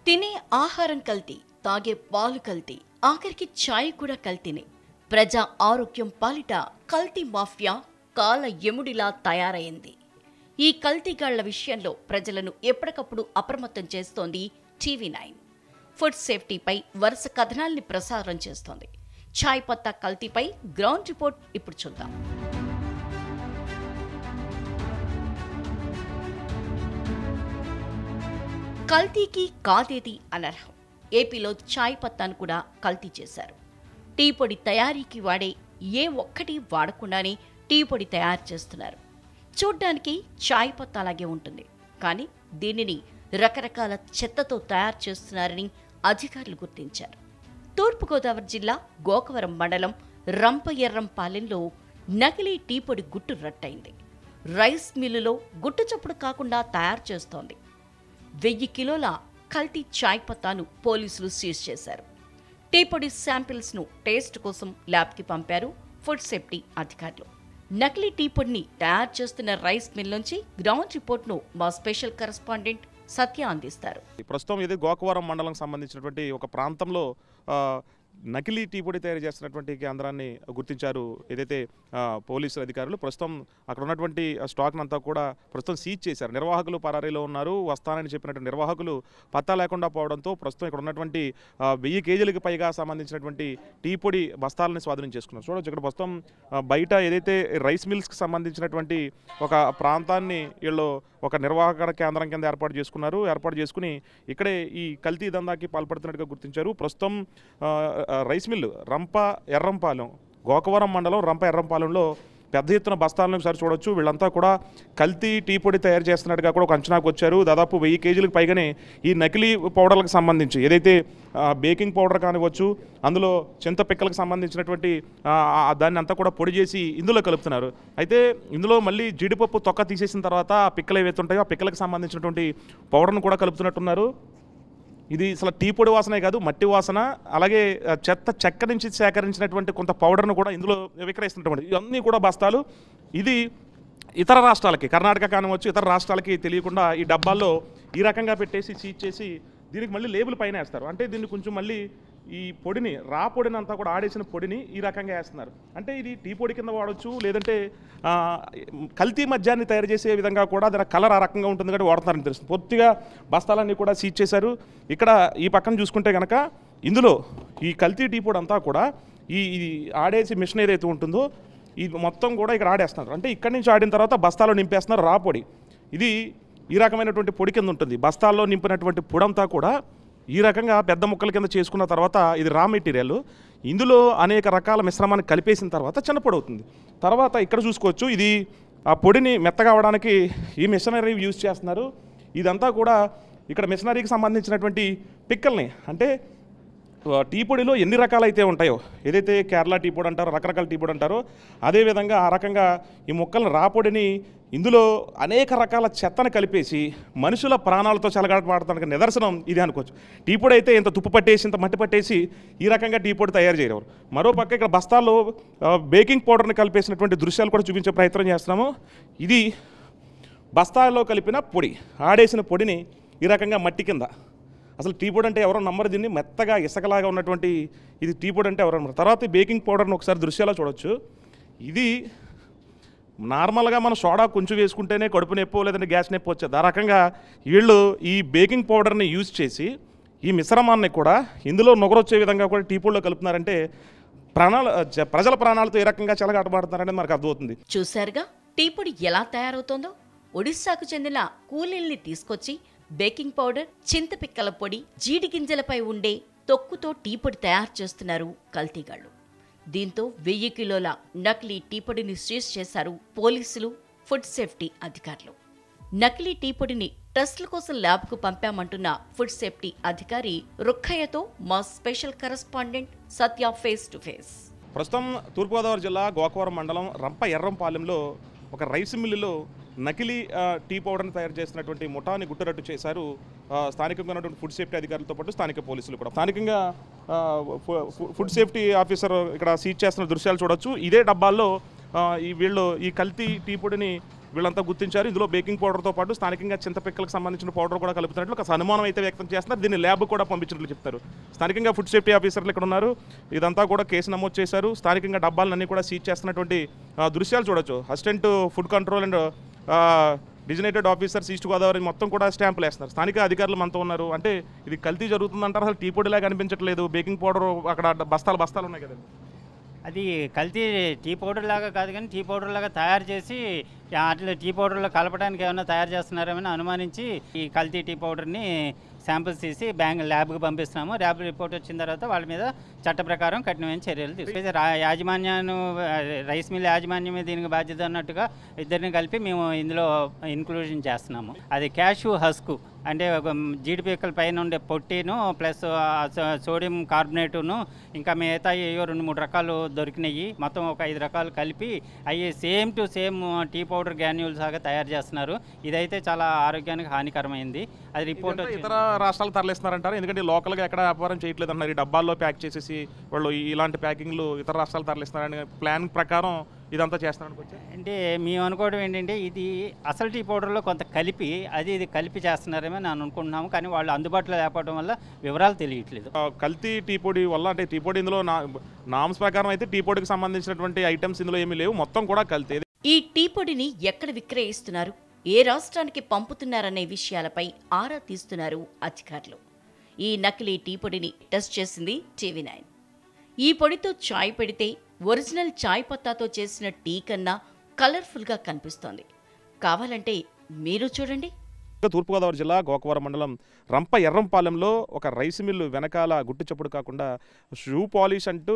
తినే ఆహారం కల్తీ, తాగే పాలు కల్తీ, ఆఖరికి ఛాయ్ కూడా కల్తీనే. ప్రజా ఆరోగ్యం పాలిట కల్తీ మాఫియా కాల ఎముడిలా తయారైంది. ఈ కల్తీగాళ్ల విషయంలో ప్రజలను ఎప్పటికప్పుడు అప్రమత్తం చేస్తోంది TV9. ఫుడ్ సేఫ్టీపై వరుస కథనాల్ని ప్రసారం చేస్తోంది. ఛాయ్ పత్తా కల్తీపై గ్రౌండ్ రిపోర్ట్ ఇప్పుడు చూద్దాం. కల్తీకి కాదేది అనర్హం. ఏపీలో ఛాయ్ పత్తాను కూడా కల్తీ చేశారు. టీ పొడి తయారీకి వాడే ఏ ఒక్కటి వాడకుండానే టీ పొడి తయారు చేస్తున్నారు. చూడ్డానికి ఛాయ్ పత్తా అలాగే ఉంటుంది, కానీ దీనిని రకరకాల చెత్తతో తయారు చేస్తున్నారని అధికారులు గుర్తించారు. తూర్పుగోదావరి జిల్లా గోకవరం మండలం రంపఎర్రంపాలెంలో నకిలీ టీ పొడి గుట్టు రట్టయింది. రైస్ మిల్లులో గుట్టు చప్పుడు కాకుండా తయారు చేస్తోంది. 1000 కిలోల కల్తీ ఛాయ్ పత్తాను పోలీసులు సీజ్ చేశారు. టీ పొడి శాంపిల్స్ను టేస్ట్ కోసం ల్యాబ్కి పంపారు ఫుడ్ సేఫ్టీ అధికారులు. నకిలీ టీ పొడిని తయారు చేస్తున్న రైస్ మిల్ నుంచి గ్రౌండ్ రిపోర్ట్ను మా స్పెషల్ కరెస్పాండెంట్ సత్య అందిస్తారు. ప్రస్తుతం ఇది గోకవరం మండలం సంబంధించినటువంటి ఒక ప్రాంతంలో నకిలీ టీ పొడి తయారు చేస్తున్నటువంటి కేంద్రాన్ని గుర్తించారు ఏదైతే పోలీసుల అధికారులు. ప్రస్తుతం అక్కడ ఉన్నటువంటి స్టాక్ని అంతా కూడా ప్రస్తుతం సీజ్ చేశారు. నిర్వాహకులు పరారీలో ఉన్నారు. వస్తానని చెప్పినటువంటి నిర్వాహకులు పత్తా లేకుండా పోవడంతో ప్రస్తుతం ఇక్కడ ఉన్నటువంటి 1000 కేజీలకు పైగా సంబంధించినటువంటి టీ పొడి బస్తాలని స్వాధీనం చేసుకున్నారు. చూడవచ్చు ఇక్కడ ప్రస్తుతం బయట ఏదైతే రైస్ మిల్స్కి సంబంధించినటువంటి ఒక ప్రాంతాన్ని వీళ్ళు ఒక నిర్వాహక కేంద్రం కింద ఏర్పాటు చేసుకుని ఇక్కడే ఈ కల్తీ దందాకి పాల్పడుతున్నట్టుగా గుర్తించారు. ప్రస్తుతం రైస్ మిల్లు రంపఎర్రంపాలెం, గోకవరం మండలం రంపఎర్రంపాలెంలో పెద్ద ఎత్తున బస్తాలను ఒకసారి చూడొచ్చు. వీళ్ళంతా కూడా కల్తీ టీ పొడి తయారు చేస్తున్నట్టుగా కూడా ఒక అంచనాకు వచ్చారు. దాదాపు 1000 కేజీలకు పైగానే ఈ నకిలీ పౌడర్లకు సంబంధించి ఏదైతే బేకింగ్ పౌడర్ కానివచ్చు, అందులో చింతపిక్కలకు సంబంధించినటువంటి దాన్ని అంతా కూడా పొడి చేసి ఇందులో కలుపుతున్నారు. అయితే ఇందులో మళ్ళీ జీడిపప్పు తొక్క తీసేసిన తర్వాత ఆ పిక్కలు ఏవైతే ఉంటాయో ఆ పిక్కలకు సంబంధించినటువంటి పౌడర్ను కూడా కలుపుతున్నట్టున్నారు. ఇది అసలు టీ పొడి వాసనే కాదు, మట్టి వాసన, అలాగే చెక్క నుంచి సేకరించినటువంటి కొంత పౌడర్ను కూడా ఇందులో విక్రయిస్తున్నటువంటి ఇవన్నీ కూడా బస్తాలు. ఇది ఇతర రాష్ట్రాలకి, కర్ణాటక కానివచ్చు, ఇతర రాష్ట్రాలకి తెలియకుండా ఈ డబ్బాల్లో ఈ రకంగా పెట్టేసి సీజ్ చేసి దీనికి మళ్ళీ లేబుల్ పైన వేస్తారు. అంటే దీన్ని కొంచెం మళ్ళీ ఈ పొడిని, రా పొడిని అంతా కూడా ఆడేసిన పొడిని ఈ రకంగా వేస్తున్నారు. అంటే ఇది టీ పొడి కింద వాడచ్చు, లేదంటే కల్తీ మద్యాన్ని తయారు చేసే విధంగా కూడా దాని కలర్ ఆ రకంగా ఉంటుంది కాబట్టి వాడుతున్నారని తెలుస్తుంది. పూర్తిగా బస్తాలన్నీ కూడా సీజ్ చేశారు. ఇక్కడ ఈ పక్కన చూసుకుంటే కనుక ఇందులో ఈ కల్తీ టీ పొడి అంతా కూడా ఈ ఆడేసి మిషన్ ఏదైతే ఉంటుందో ఇది మొత్తం కూడా ఇక్కడ ఆడేస్తున్నారు. అంటే ఇక్కడి నుంచి ఆడిన తర్వాత బస్తాలో నింపేస్తున్నారు రా పొడి. ఇది ఈ రకమైనటువంటి పొడి కింద ఉంటుంది. బస్తాల్లో నింపినటువంటి పొడంతా కూడా ఈ రకంగా పెద్ద ముక్కల కింద చేసుకున్న తర్వాత ఇది రా మెటీరియల్. ఇందులో అనేక రకాల మిశ్రమాన్ని కలిపేసిన తర్వాత చిన్న పొడి అవుతుంది. తర్వాత ఇక్కడ చూసుకోవచ్చు, ఇది ఆ పొడిని మెత్తగా అవడానికి ఈ మిషనరీ యూజ్ చేస్తున్నారు. ఇదంతా కూడా ఇక్కడ మిషనరీకి సంబంధించినటువంటి పిక్కల్ని, అంటే టీ పొడిలో ఎన్ని రకాలైతే ఉంటాయో, ఏదైతే కేరళ టీ పొడి అంటారో, రకరకాల టీ పొడి అంటారో, అదేవిధంగా ఆ రకంగా ఈ ముక్కలను రా పొడిని ఇందులో అనేక రకాల చెత్తను కలిపేసి మనుషుల ప్రాణాలతో చెలగాటమాడటానికి నిదర్శనం ఇది అనుకోవచ్చు. టీ పొడి అయితే ఇంత తుప్పు పట్టేసి, ఇంత మట్టి పట్టేసి ఈ రకంగా టీ పొడి తయారు చేయరు. మరోపక్క ఇక్కడ బస్తాల్లో బేకింగ్ పౌడర్ని కలిపేసినటువంటి దృశ్యాలు కూడా చూపించే ప్రయత్నం చేస్తున్నాము. ఇది బస్తాల్లో కలిపిన పొడి, ఆడేసిన పొడిని ఈ రకంగా మట్టి కింద, అసలు టీ పొడి అంటే ఎవరో నమ్మరు దీన్ని, మెత్తగా ఇసుకలాగా ఉన్నటువంటి ఇది టీ పొడి అంటే ఎవరో నమ్మరు. తర్వాత బేకింగ్ పౌడర్ని ఒకసారి దృశ్యాల్లో చూడవచ్చు. ఇది నార్మల్గా మనం సోడా కొంచెం వేసుకుంటేనే కడుపు నొప్పో లేదంటే గ్యాస్ నొప్పి వచ్చేది. ఆ రకంగా వీళ్ళు ఈ బేకింగ్ పౌడర్ని యూజ్ చేసి ఈ మిశ్రమాన్ని కూడా ఇందులో నొగరొచ్చే విధంగా కూడా టీ పొడిలో కలుపుతున్నారంటే ప్రజల ప్రాణాలతో ఏ రకంగా చెలగాటమాడుతున్నారనేది మనకు అర్థమవుతుంది. చూశారుగా టీ పొడి ఎలా తయారవుతోందో. ఒడిశాకు చెందిన కూలీల్ని తీసుకొచ్చి బేకింగ్ పౌడర్, చింతపిక్కల పొడి, జీడి గింజలపై ఉండే తొక్కుతో టీ పొడి తయారు చేస్తున్నారు కల్తీగాళ్లు. దీంతో 1000 కిలోల నకిలీ టీ పొడిని సీజ్ చేశారు పోలీసులు, ఫుడ్ సేఫ్టీ అధికారులు. నకిలీ టీ పొడిని టెస్టుల కోసం ల్యాబ్కు పంపామంటున్న ఫుడ్ సేఫ్టీ అధికారి రుక్కయ్యతో మా special correspondent Satya face to face. ప్రస్తుతం తూర్పుగోదావరి జిల్లా గోకవరం మండలం రంపఎర్రంపాలెంలో ఒక రైస్ మిల్లులో నకిలీ టీ పౌడర్ని తయారు చేసినటువంటి ముఠాని గుట్టురట్టు చేశారు స్థానికంగా ఉన్నటువంటి ఫుడ్ సేఫ్టీ అధికారులతో పాటు స్థానిక పోలీసులు కూడా. స్థానికంగా ఫుడ్ సేఫ్టీ ఆఫీసర్ ఇక్కడ సీజ్ చేస్తున్న దృశ్యాలు చూడొచ్చు. ఇదే డబ్బాల్లో ఈ వీళ్ళు ఈ కల్తీ టీ పొడిని వీళ్ళంతా గుర్తించారు. ఇందులో బేకింగ్ పౌడర్తో పాటు స్థానికంగా చింతపిక్కలకు సంబంధించిన పౌడర్ కూడా కలుపుతున్నట్లు ఒక అనుమానం అయితే వ్యక్తం చేస్తున్నారు. దీన్ని ల్యాబ్ కూడా పంపించినట్లు చెప్తారు. స్థానికంగా ఫుడ్ సేఫ్టీ ఆఫీసర్లు ఇక్కడ ఉన్నారు. ఇదంతా కూడా కేసు నమోదు చేశారు. స్థానికంగా డబ్బాలన్నీ కూడా సీజ్ చేస్తున్నటువంటి దృశ్యాలు చూడొచ్చు. Assistant food control and designated officers east Godavari మొత్తం కూడా స్టాంపులు వేస్తున్నారు. స్థానిక అధికారులు మనతో ఉన్నారు. అంటే ఇది కల్తీ జరుగుతుందంటారు. అసలు టీ పొడిలాగా అనిపించట్లేదు. బేకింగ్ పౌడర్ అక్కడ బస్తాలు ఉన్నాయి కదండి. అది కల్తీ టీ పౌడర్ లాగా కాదు, కానీ టీ పౌడర్ లాగా తయారు చేసి అట్లా టీ పౌడర్లో కలపడానికి ఏమైనా తయారు చేస్తున్నారేమని అనుమానించి ఈ కల్తీ టీ పౌడర్ని శాంపిల్స్ తీసి ల్యాబ్కి పంపిస్తున్నాము. ల్యాబ్ రిపోర్ట్ వచ్చిన తర్వాత వాళ్ళ మీద చట్ట ప్రకారం కఠినమైన చర్యలు తీసుకుంటే రైస్ మిల్ యాజమాన్యమే దీనికి బాధ్యత అన్నట్టుగా ఇద్దరిని కలిపి మేము ఇందులో ఇన్క్లూజన్ చేస్తున్నాము. అది క్యాష్యూ హస్కు అంటే ఒక జీడిపిక్కల పైన ఉండే పొట్టిను ప్లస్ సోడియం కార్బోనేటును ఇంకా మిగతా ఏవో 2-3 రకాలు దొరికినాయి. మొత్తం ఒక 5 రకాలు కలిపి అవి same to same tea powder granules లాగా తయారు చేస్తున్నారు. ఇదైతే చాలా ఆరోగ్యానికి హానికరమైంది. అది రిపోర్ట్ ఇతర రాష్ట్రాలు తరలిస్తున్నారంటారు. ఎందుకంటే లోకల్గా ఎక్కడ వ్యాపారం చేయట్లేదు అన్నారు. ఈ డబ్బాల్లో ప్యాక్ చేసేసి వాళ్ళు ఇలాంటి ప్యాకింగ్లు ఇతర రాష్ట్రాలు తరలిస్తున్నారని ప్లాన్ ప్రకారం ఇదంతా చేస్తున్నారనుకోవచ్చు. అంటే మేము అనుకోవడం ఏంటంటే ఇది అసలు టీ పౌడర్లో కొంత కలిపి ఇది కలిపి చేస్తున్నారేమో నేను అనుకుంటున్నాము. కానీ వాళ్ళు అందుబాటులో లేకపోవడం వల్ల వివరాలు తెలియట్లేదు. కల్తీ టీ పొడి వల్ల అంటే టీ పొడి ఇందులో నామ్స్ ప్రకారం అయితే టీ పొడికి సంబంధించినటువంటి ఐటమ్స్ ఇందులో ఏమీ లేవు. మొత్తం కూడా కల్తీ. ఈ టీ పొడిని ఎక్కడ విక్రయిస్తున్నారు, ఏ రాష్ట్రానికి పంపుతున్నారనే విషయాలపై ఆరా తీస్తున్నారు అధికారులు. ఈ నకిలీ టీ పొడిని టెస్ట్ చేసింది TV9. ఈ పొడితో చాయ్ పెడితే ఒరిజినల్ చాయ్ పత్తాతో చేసిన టీ కన్నా కలర్ఫుల్గా కనిపిస్తోంది. కావాలంటే మీరు చూడండి. తూర్పుగోదావరి జిల్లా గోకవరం మండలం రంప ఎర్రంపాలెంలో ఒక రైస్ మిల్లు వెనకాల గుట్టు చప్పుడు కాకుండా షూ పాలిష్ అంటూ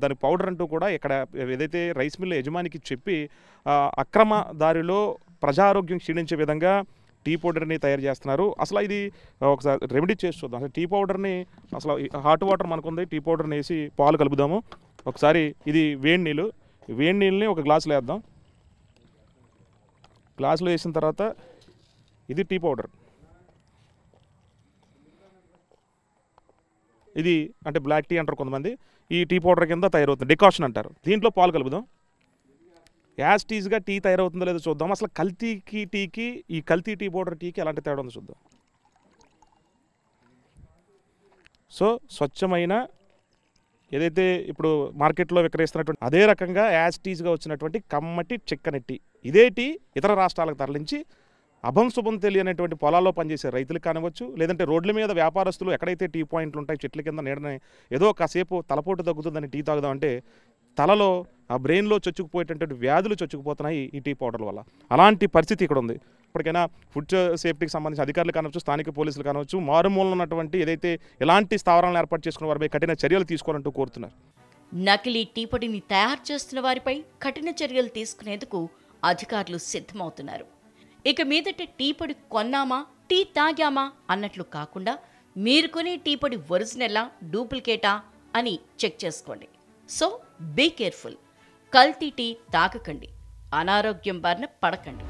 దాని పౌడర్ అంటూ కూడా ఇక్కడ ఏదైతే రైస్ మిల్లు యజమానికి చెప్పి అక్రమ దారిలో ప్రజారోగ్యం క్షీణించే విధంగా టీ పౌడర్ని తయారు చేస్తున్నారు. అసలు ఇది ఒకసారి రెమెడీ చేసి చూద్దాం. అసలు టీ పౌడర్ని అసలు హాట్ వాటర్ మనకుంది, టీ పౌడర్ని వేసి పాలు కలుపుదాము. ఒకసారి ఇది వేడి నీళ్ళని ఒక గ్లాసులో వేద్దాం. గ్లాసులో వేసిన తర్వాత ఇది టీ పౌడర్. ఇది అంటే బ్లాక్ టీ అంటారు కొంతమంది. ఈ టీ పౌడర్ కింద తయారవుతుంది, డికాషన్ అంటారు. దీంట్లో పాలు కలుపుదాం. యాజ్ టీజ్గా టీ తయారవుతుందో లేదో చూద్దాం. అసలు కల్తీకి టీకి ఈ కల్తీ టీ పౌడర్ టీకి ఎలాంటి తేడా ఉందో చూద్దాం. సో స్వచ్ఛమైన ఏదైతే ఇప్పుడు మార్కెట్లో విక్రయిస్తున్నటువంటి అదే రకంగా యాజ్ టీజ్గా వచ్చినటువంటి కమ్మటి చిక్కని టీ, ఇదే టీ ఇతర రాష్ట్రాలకు తరలించి అభం శుభం తెలియనటువంటి పొలాల్లో పనిచేసే రైతులకు కానివచ్చు, లేదంటే రోడ్ల మీద వ్యాపారస్తులు ఎక్కడైతే టీ పాయింట్లు ఉంటాయి చెట్ల కింద నీడని ఏదో కాసేపు తలపోటు తగ్గుతుందని టీ తాగుదామంటే తలలో ఆ బ్రెయిన్లో చొచ్చుకుపోయేటటువంటి వ్యాధులు చొచ్చుకుపోతున్నాయి ఈ టీ పౌడర్ వల్ల. అలాంటి పరిస్థితి ఇక్కడ ఉంది. ఇప్పటికైనా ఫుడ్ సేఫ్టీకి సంబంధించిన అధికారులు కావచ్చు, స్థానిక పోలీసులు కావచ్చు, మారుమూలన ఉన్నటువంటి ఏదైతే ఎలాంటి స్థావరాలను ఏర్పాటు చేసుకున్న వారిపై కఠిన చర్యలు తీసుకోవాలంటూ కోరుతున్నారు. నకిలీ టీ పొడిని తయారు చేస్తున్న వారిపై కఠిన చర్యలు తీసుకునేందుకు అధికారులు సిద్ధమవుతున్నారు. ఇక మీదట టీ పొడి కొన్నామా, టీ తాగామా అన్నట్లు కాకుండా మీరు కొనే టీ పొడి ఒరిజినలా, డూప్లికేటా అని చెక్ చేసుకోండి. So be careful. కల్తీ టీ తాగకండి, అనారోగ్యం బారిన పడకండి.